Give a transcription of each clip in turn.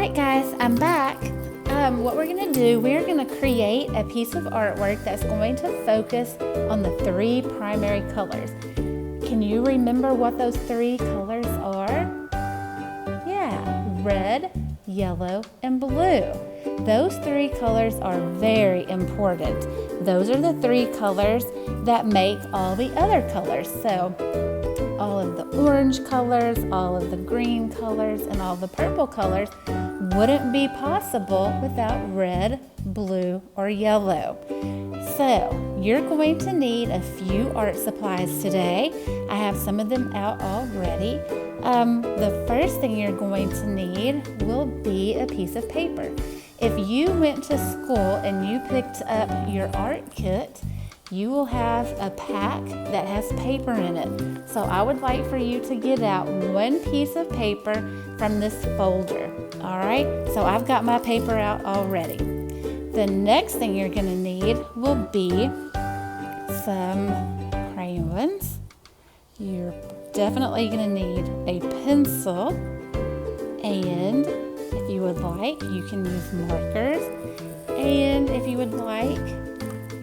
right, guys, I'm back. What we're going to do, we're going to create a piece of artwork that's going to focus on the three primary colors. Can you remember what those three colors are? Yeah, red, yellow, and blue. Those three colors are very important. Those are the three colors that make all the other colors. So all of the orange colors, all of the green colors, and all the purple colors wouldn't be possible without red, blue, or yellow. So you're going to need a few art supplies today. I have some of them out already. The first thing you're going to need will be a piece of paper. If you went to school and you picked up your art kit, you will have a pack that has paper in it. So I would like for you to get out one piece of paper from this folder. All right, so I've got my paper out already. The next thing you're going to need will be some crayons. You're definitely going to need a pencil, and if you would like, you can use markers, and if you would like,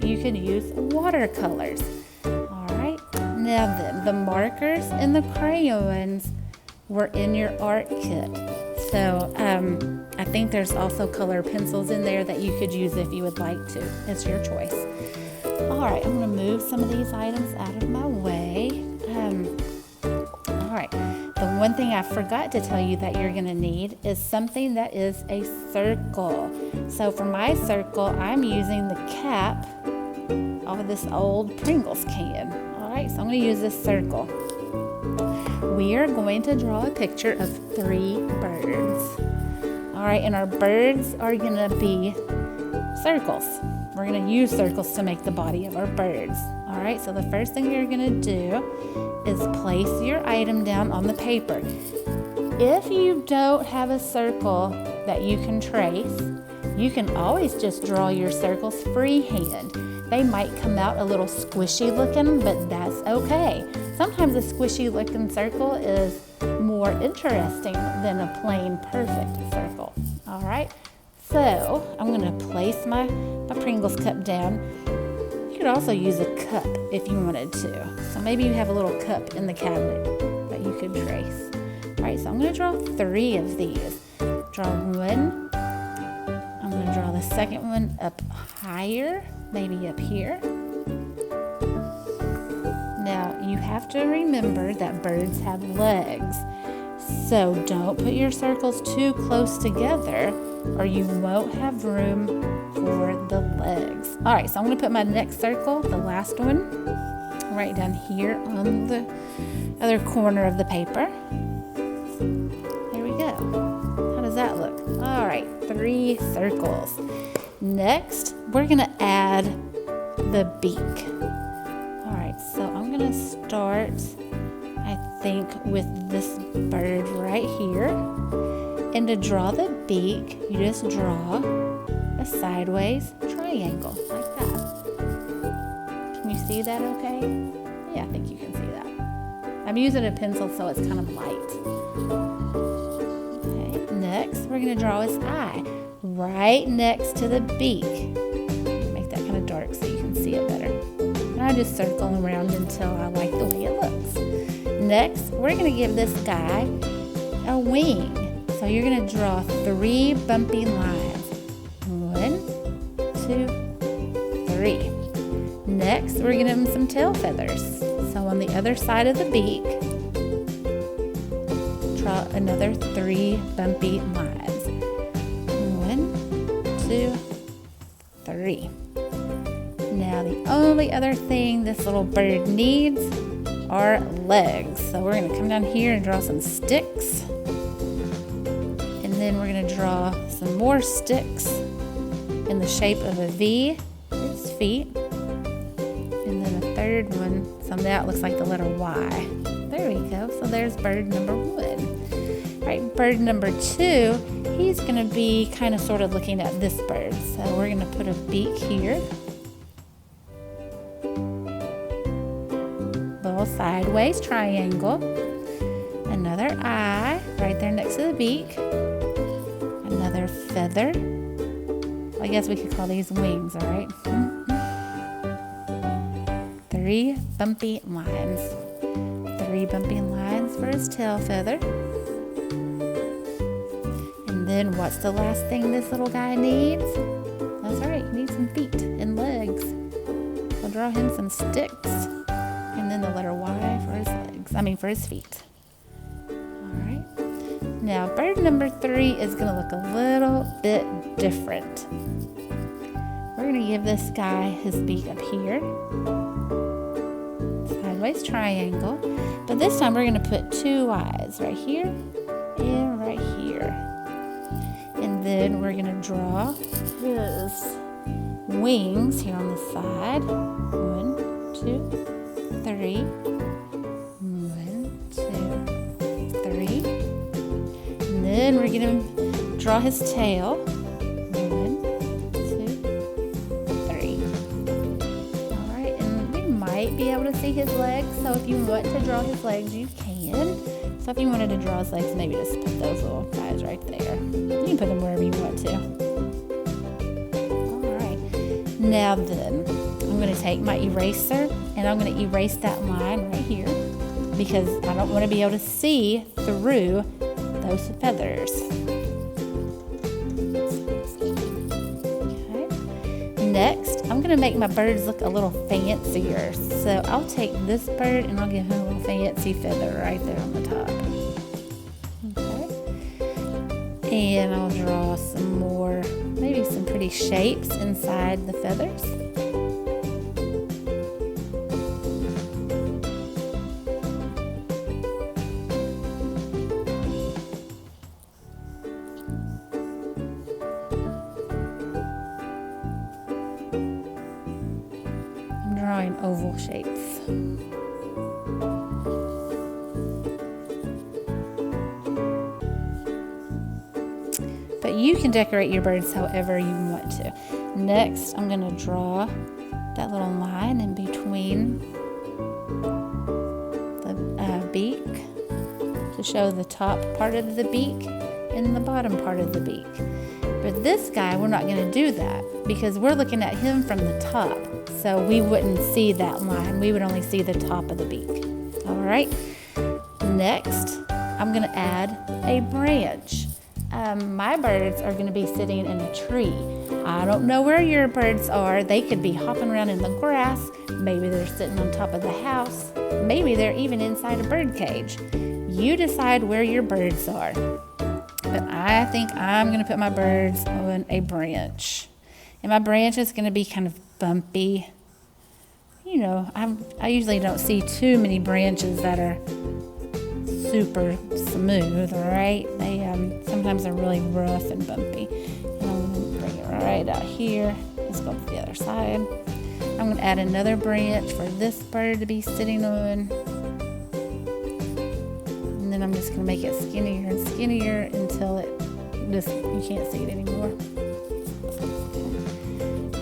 you could use watercolors. All right, now then, the markers and the crayons were in your art kit. So I think there's also color pencils in there that you could use if you would like to. It's your choice. All right, I'm going to move some of these items out of my way. All right, the one thing I forgot to tell you that you're going to need is something that is a circle. So for my circle, I'm using the cap of this old Pringles can. All right, so I'm going to use this circle. We are going to draw a picture of three birds. All right, and our birds are going to be circles. We're going to use circles to make the body of our birds. All right, so the first thing you're going to do is place your item down on the paper. If you don't have a circle that you can trace, you can always just draw your circles freehand. They might come out a little squishy looking, but that's okay. Sometimes a squishy looking circle is more interesting than a plain perfect circle. All right, so I'm going to place my Pringles cup down. You could also use a cup if you wanted to. So maybe you have a little cup in the cabinet that you could trace. All right, so I'm going to draw three of these. Draw one. I'm going to draw the second one up higher, maybe up here. Now, you have to remember that birds have legs. So don't put your circles too close together or you won't have room for the legs. All right, so I'm going to put my next circle, the last one, right down here on the other corner of the paper. There we go. How does that look? All right, three circles. Next, we're going to add the beak. All right, so I'm going to start, I think, with this bird right here. And to draw the beak, you just draw a sideways triangle like that. Can you see that okay? Yeah, I think you can see that. I'm using a pencil, so it's kind of light. Okay, next we're going to draw his eye right next to the beak. Make that kind of dark so you can see it better. And I just circle around until I like the way it looks. Next, we're going to give this guy a wing. So you're going to draw three bumpy lines. 1, 2, 3. Next, we're going to give him some tail feathers. So on the other side of the beak, draw another 3 bumpy lines. 1, 2, 3. Now the only other thing this little bird needs are legs. So we're going to come down here and draw some sticks. And then we're going to draw some more sticks in the shape of a V for its feet. And then a third one, so that looks like the letter Y. There we go. So there's bird number 1. All right, bird number 2, he's going to be kind of sort of looking at this bird. So we're going to put a beak here. Little sideways triangle. Another eye right there next to the beak. another feather. I guess we could call these wings, all right? 3 bumpy lines. 3 bumpy lines for his tail feather. And then what's the last thing this little guy needs? That's right, he needs some feet and legs. We'll draw him some sticks. And then the letter Y for his legs, for his feet. All right. Now, bird number 3 is gonna look a little bit different. We're gonna give this guy his beak up here. Sideways triangle. But this time we're gonna put 2 eyes right here and right here. And then we're gonna draw his wings here on the side. 1, 2, 3. 1, 2, 3. And then we're gonna draw his tail. 1, 2, 3. All right, and we might be able to see his legs. So if you want to draw his legs, you can. So if you wanted to draw his legs, maybe just put those little guys right there. You can put them wherever you want to. All right. Now then, I'm going to take my eraser and I'm going to erase that line right here because I don't want to be able to see through those feathers. Okay. Next, I'm going to make my birds look a little fancier. So I'll take this bird and I'll give him a little fancy feather right there on the top. Okay. And I'll draw some more, maybe some pretty shapes inside the feathers. I'm drawing oval shapes. But you can decorate your birds however you want to. Next, I'm going to draw that little line in between the beak to show the top part of the beak and the bottom part of the beak. But this guy, we're not going to do that because we're looking at him from the top. So we wouldn't see that line. We would only see the top of the beak. All right. Next, I'm going to add a branch. My birds are going to be sitting in a tree. I don't know where your birds are. They could be hopping around in the grass. Maybe they're sitting on top of the house. Maybe they're even inside a bird cage. You decide where your birds are. But I think I'm going to put my birds on a branch. And my branch is going to be kind of bumpy. You know, I usually don't see too many branches that are super smooth, right? They sometimes are really rough and bumpy. And I'm going to bring it right out here. Let's go to the other side. I'm going to add another branch for this bird to be sitting on. And then I'm just going to make it skinnier and skinnier until you can't see it anymore.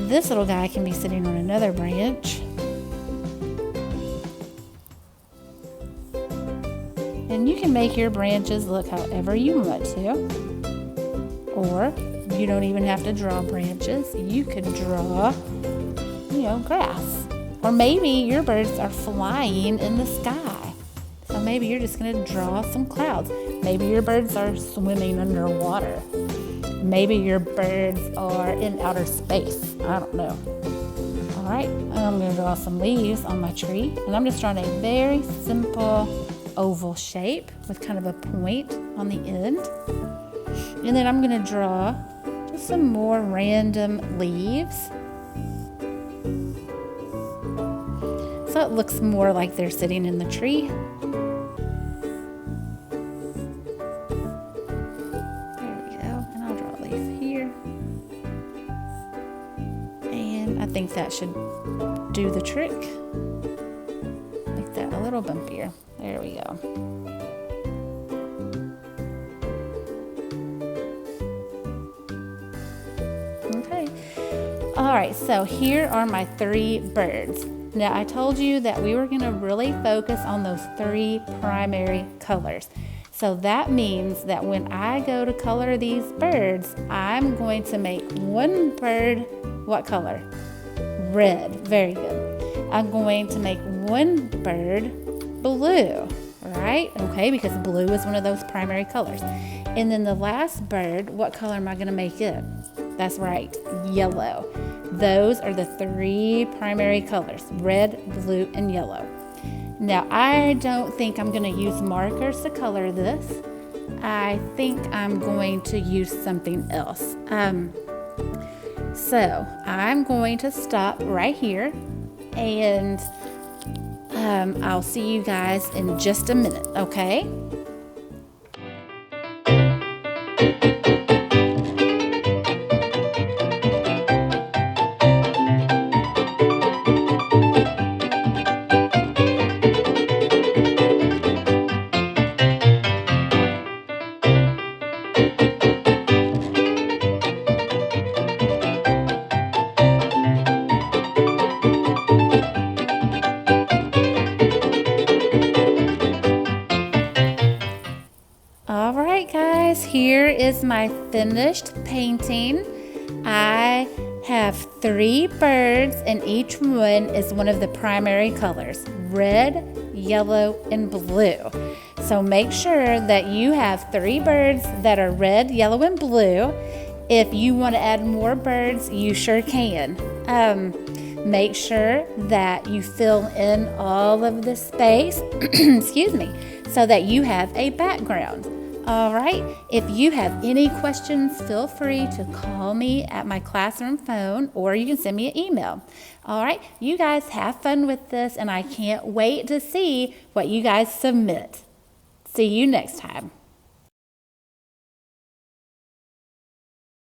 This little guy can be sitting on another branch. And you can make your branches look however you want to. Or you don't even have to draw branches. You could draw, grass. Or maybe your birds are flying in the sky. So maybe you're just going to draw some clouds. Maybe your birds are swimming underwater. Maybe your birds are in outer space. I don't know. All right, I'm going to draw some leaves on my tree. And I'm just drawing a very simple oval shape with kind of a point on the end. And then I'm going to draw just some more random leaves. So it looks more like they're sitting in the tree. There we go. And I'll draw a leaf here. And I think that should do the trick. Make that a little bumpier. There we go. Okay. All right, so here are my 3 birds. Now, I told you that we were going to really focus on those 3 primary colors. So that means that when I go to color these birds, I'm going to make one bird, what color? Red. Very good. I'm going to make one bird blue, right? Okay, because blue is one of those primary colors. And then the last bird, what color am I going to make it? That's right, yellow. Those are the 3 primary colors, red, blue, and yellow. Now, I don't think I'm going to use markers to color this. I think I'm going to use something else. So I'm going to stop right here, and I'll see you guys in just a minute, okay? All right, guys, here is my finished painting. I have 3 birds, and each one is one of the primary colors, red, yellow, and blue. So make sure that you have 3 birds that are red, yellow, and blue. If you want to add more birds, you sure can. Make sure that you fill in all of the space, excuse me, so that you have a background. All right, if you have any questions, feel free to call me at my classroom phone, or you can send me an email. All right, you guys have fun with this, and I can't wait to see what you guys submit. See you next time.